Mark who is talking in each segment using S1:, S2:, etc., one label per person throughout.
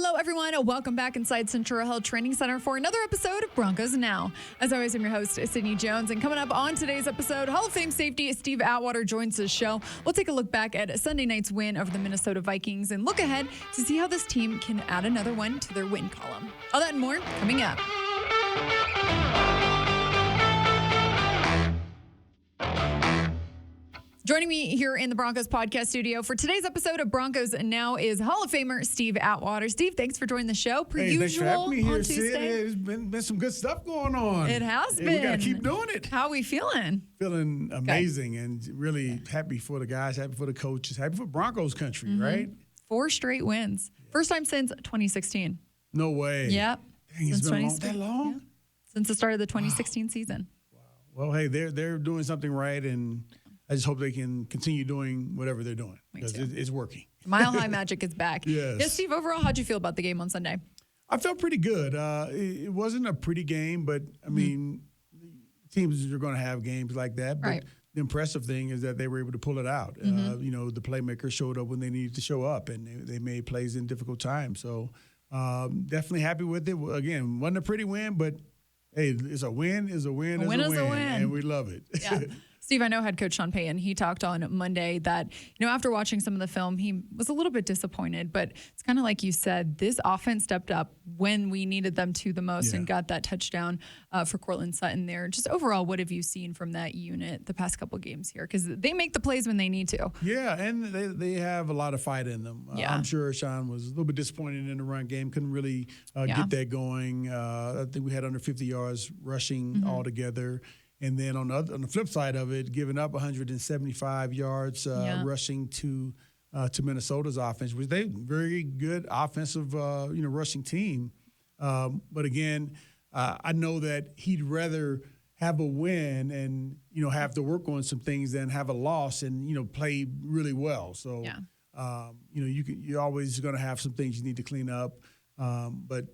S1: Hello, everyone. Welcome back inside Central Health Training Center for another episode of Broncos Now. As always, I'm your host, Sydney Jones. And coming up on today's episode, Hall of Fame safety Steve Atwater joins the show. We'll take a look back at Sunday night's win over the Minnesota Vikings and look ahead to see how this team can add another one to their win column. All that and more coming up. Joining me here in the Broncos podcast studio for today's episode of Broncos Now is Hall of Famer Steve Atwater. Steve, thanks for joining the show. Per usual,
S2: thanks for having me here,
S1: on Tuesday.
S2: Sid. There's been some good stuff going on.
S1: It has been.
S2: We got to keep doing it.
S1: How are we feeling?
S2: Feeling amazing and really happy for the guys, happy for the coaches, happy for Broncos country, right?
S1: 4 straight wins. First time since 2016.
S2: No way.
S1: Yep.
S2: Dang, it's been that long?
S1: Yeah. Since the start of the 2016 season.
S2: Wow. Well, hey, they're doing something right, and I just hope they can continue doing whatever they're doing because it's working.
S1: Mile High Magic is back.
S2: Yes,
S1: Steve, overall, how'd you feel about the game on Sunday?
S2: I felt pretty good. It wasn't a pretty game, but, I mean, teams are going to have games like that. But
S1: right.
S2: The impressive thing is that they were able to pull it out. The playmakers showed up when they needed to show up, and they made plays in difficult times. So definitely happy with it. Again, wasn't a pretty win, but, hey, it's a win is a win is a win, and we love it.
S1: Yeah. Steve, I know head coach Sean Payton, he talked on Monday that, after watching some of the film, he was a little bit disappointed, but it's kind of like you said, this offense stepped up when we needed them to the most and got that touchdown for Cortland Sutton there. Just overall, what have you seen from that unit the past couple of games here? Because they make the plays when they need to.
S2: Yeah, and they have a lot of fight in them. I'm sure Sean was a little bit disappointed in the run game, couldn't really get that going. I think we had under 50 yards rushing altogether. And then on the flip side of it, giving up 175 yards rushing to Minnesota's offense, which they very good offensive rushing team. But again, I know that he'd rather have a win and have to work on some things than have a loss and play really well. So you're always going to have some things you need to clean up. But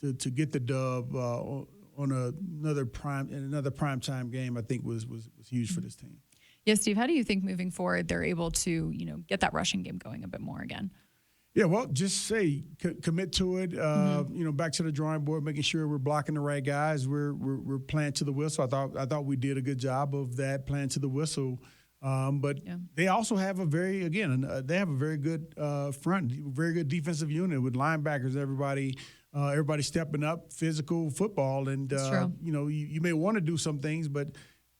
S2: to get the dub on another prime time game, I think was huge for this team.
S1: Yes, Steve, how do you think moving forward they're able to, get that rushing game going a bit more again?
S2: Yeah, well, just commit to it. Back to the drawing board, making sure we're blocking the right guys. We're playing to the whistle. I thought we did a good job of that, playing to the whistle. But they also have a very good front, very good defensive unit with linebackers. Everybody stepping up, physical football, and you may want to do some things, but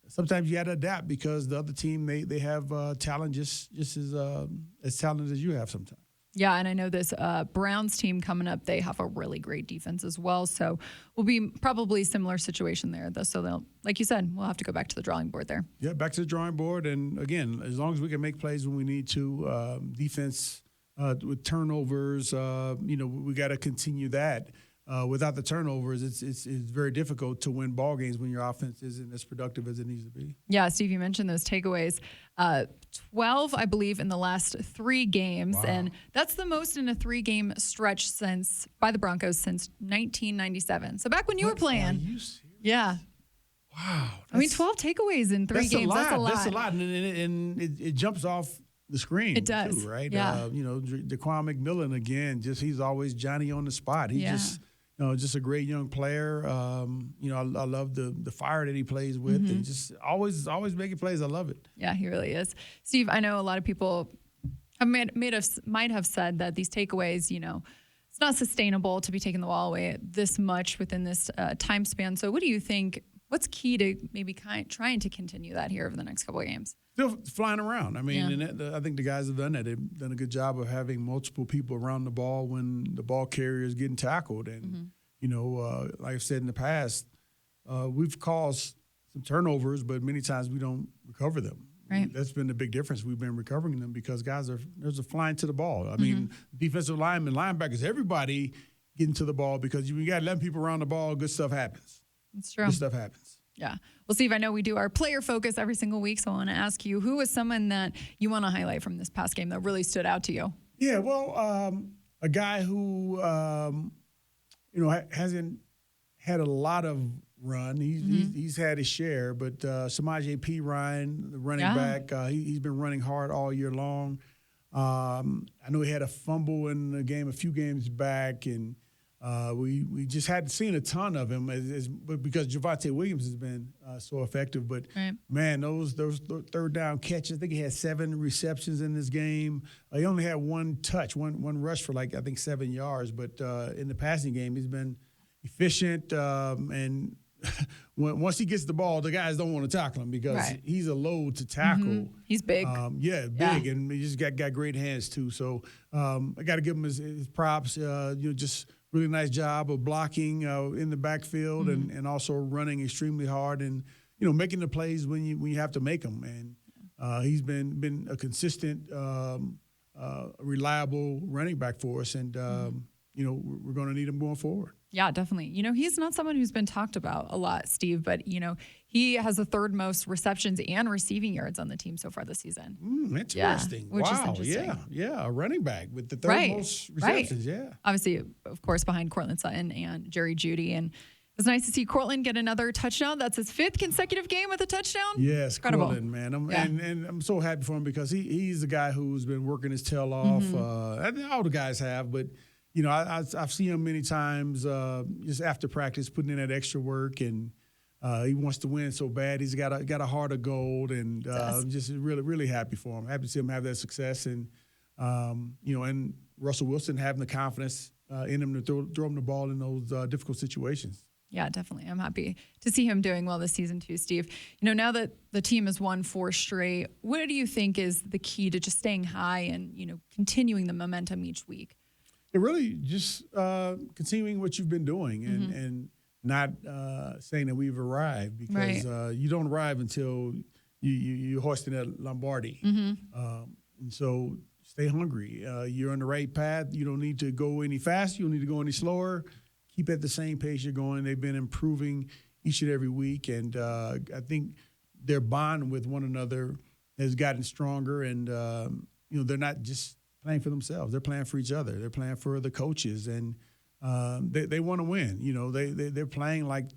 S2: sometimes you got to adapt because the other team they have talent just as talented as you have sometimes.
S1: Yeah, and I know this Browns team coming up, they have a really great defense as well. So we'll be probably a similar situation there. So they'll, like you said, we'll have to go back to the drawing board there.
S2: Yeah, back to the drawing board. And again, as long as we can make plays when we need to, defense with turnovers, we got to continue that. Without the turnovers, it's very difficult to win ball games when your offense isn't as productive as it needs to be.
S1: Yeah, Steve, you mentioned those takeaways. 12, I believe, in the last 3 games. Wow. And that's the most in a 3-game stretch by the Broncos since 1997. So back when you were playing.
S2: Are you serious?
S1: Yeah.
S2: Wow.
S1: 12 takeaways in 3 games. That's a lot.
S2: That's a lot. And it jumps off the screen.
S1: It does.
S2: Too, right?
S1: Yeah.
S2: Daquan McMillan, again, he's always Johnny on the spot. He's just a great young player. I love the fire that he plays with, and just always making plays. I love it.
S1: Yeah, he really is. Steve, I know a lot of people have might have said that these takeaways, it's not sustainable to be taking the ball away this much within this time span. So what do you think? What's key to maybe trying to continue that here over the next couple of games?
S2: Still flying around. I mean, and I think the guys have done that. They've done a good job of having multiple people around the ball when the ball carrier is getting tackled. And, like I've said in the past, we've caused some turnovers, but many times we don't recover them.
S1: Right.
S2: That's been the big difference. We've been recovering them because there's a flying to the ball. I mean, defensive linemen, linebackers, everybody getting to the ball because you got 11 people around the ball, good stuff happens.
S1: That's true.
S2: Good stuff happens.
S1: Yeah. Well, Steve, I know we do our player focus every single week, so I want to ask you, who was someone that you want to highlight from this past game that really stood out to you?
S2: Yeah, well, a guy who, hasn't had a lot of run. He's had his share, but Samaje P. Ryan, the running back, he's been running hard all year long. I know he had a fumble in the game a few games back, and we just hadn't seen a ton of him because Javonte Williams has been so effective. But, man, those third down catches, I think he had 7 receptions in this game. He only had one rush for, I think 7 yards. But in the passing game, he's been efficient. And once he gets the ball, the guys don't want to tackle him because he's a load to tackle.
S1: He's big.
S2: Big, and he just got great hands too. So I got to give him his props. Just really nice job of blocking in the backfield and also running extremely hard and making the plays when you have to make them. And he's been a consistent, reliable running back for us, and we're going to need him going forward.
S1: Yeah, definitely. He's not someone who's been talked about a lot, Steve, but, he has the 3rd most receptions and receiving yards on the team so far this season.
S2: Interesting.
S1: Which is interesting.
S2: Yeah, a running back with the 3rd most receptions, yeah.
S1: Obviously, of course, behind Cortland Sutton and Jerry Jeudy. And it was nice to see Cortland get another touchdown. That's his 5th consecutive game with a touchdown.
S2: Yes,
S1: incredible.
S2: Cortland, man. And I'm so happy for him because he's the guy who's been working his tail off. I think all the guys have, but I've seen him many times just after practice putting in that extra work, and he wants to win so bad. He's got a heart of gold, and I'm just really, really happy for him. Happy to see him have that success, and and Russell Wilson having the confidence in him to throw him the ball in those difficult situations.
S1: Yeah, definitely. I'm happy to see him doing well this season too, Steve. Now that the team has won 4 straight, what do you think is the key to just staying high and continuing the momentum each week?
S2: It really just continuing what you've been doing and not saying that we've arrived, because you don't arrive until you're hoisting that Lombardi. And so stay hungry. You're on the right path. You don't need to go any faster. You don't need to go any slower. Keep at the same pace you're going. They've been improving each and every week, and I think their bond with one another has gotten stronger, and they're not just playing for themselves. They're playing for each other. They're playing for the coaches, and they want to win. They're playing like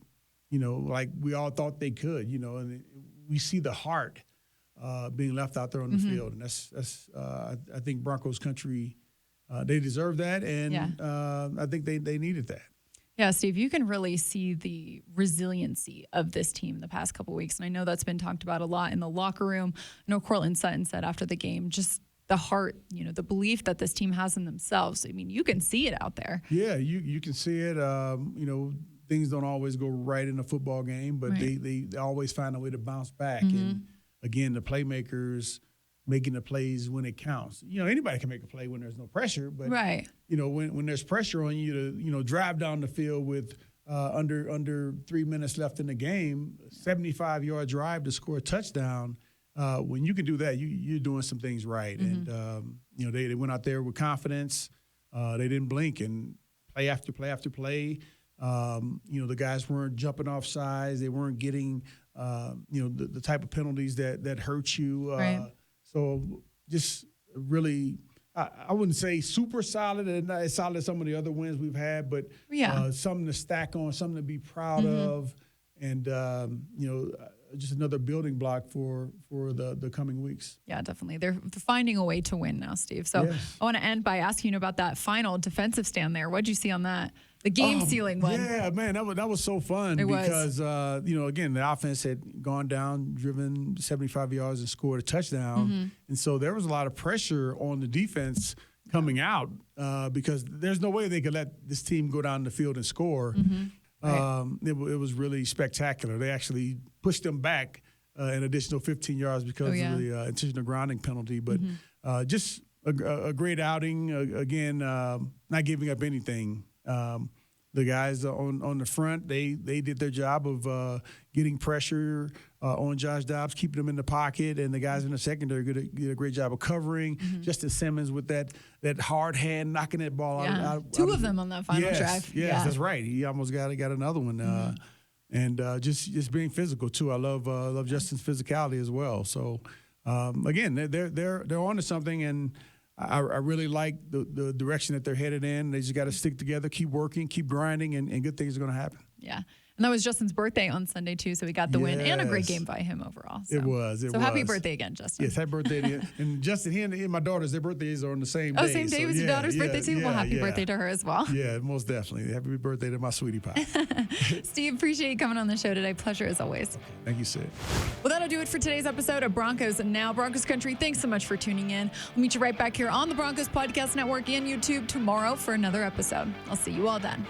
S2: we all thought they could. And we see the heart being left out there on the field, and that's I think Broncos country, they deserve that, and I think they needed that.
S1: Yeah, Steve, you can really see the resiliency of this team the past couple of weeks, and I know that's been talked about a lot in the locker room. I know Cortland Sutton said after the game, just the heart, the belief that this team has in themselves. I mean, you can see it out there.
S2: Yeah, you can see it. Things don't always go right in a football game, but they always find a way to bounce back. And again, the playmakers making the plays when it counts. Anybody can make a play when there's no pressure, but when there's pressure on you to drive down the field with under 3 minutes left in the game, 75-yard drive to score a touchdown. When you can do that, you're doing some things right. And, they went out there with confidence. They didn't blink, and play after play after play. The guys weren't jumping off sides. They weren't getting, the type of penalties that hurt you. So just really, I wouldn't say super solid and not as solid as some of the other wins we've had, but something to stack on, something to be proud of. And, just another building block for the coming weeks.
S1: Yeah, definitely. They're finding a way to win now, Steve. So I want to end by asking you about that final defensive stand there. What did you see on that? The game-sealing one.
S2: Yeah, man, that was so fun because, again, the offense had gone down, driven 75 yards and scored a touchdown. And so there was a lot of pressure on the defense coming out because there's no way they could let this team go down the field and score. It was really spectacular. They actually pushed them back an additional 15 yards because of the intentional grounding penalty. But just a great outing. Again, not giving up anything. The guys on the front, they did their job of getting pressure on Josh Dobbs, keeping him in the pocket, and the guys in the secondary did a great job of covering. Justin Simmons with that hard hand knocking that ball out.
S1: Two of them on that final drive.
S2: Yes, that's right. He almost got another one. And just being physical too. I love Justin's physicality as well. So again, they're on to something, and I really like the direction that they're headed in. They just got to stick together, keep working, keep grinding, and good things are going to happen.
S1: Yeah. And that was Justin's birthday on Sunday, too, so we got the win and a great game by him overall. So.
S2: It was.
S1: So happy birthday again, Justin.
S2: Yes, happy birthday. And Justin, he and my daughters, their birthdays are on the same day.
S1: Oh, same day was your daughter's birthday, too? Well, happy birthday to her as well.
S2: Yeah, most definitely. Happy birthday to my sweetie pie.
S1: Steve, appreciate you coming on the show today. Pleasure as always.
S2: Thank you, Sid.
S1: Well, that'll do it for today's episode of Broncos Now. Broncos Country, thanks so much for tuning in. We'll meet you right back here on the Broncos Podcast Network and YouTube tomorrow for another episode. I'll see you all then.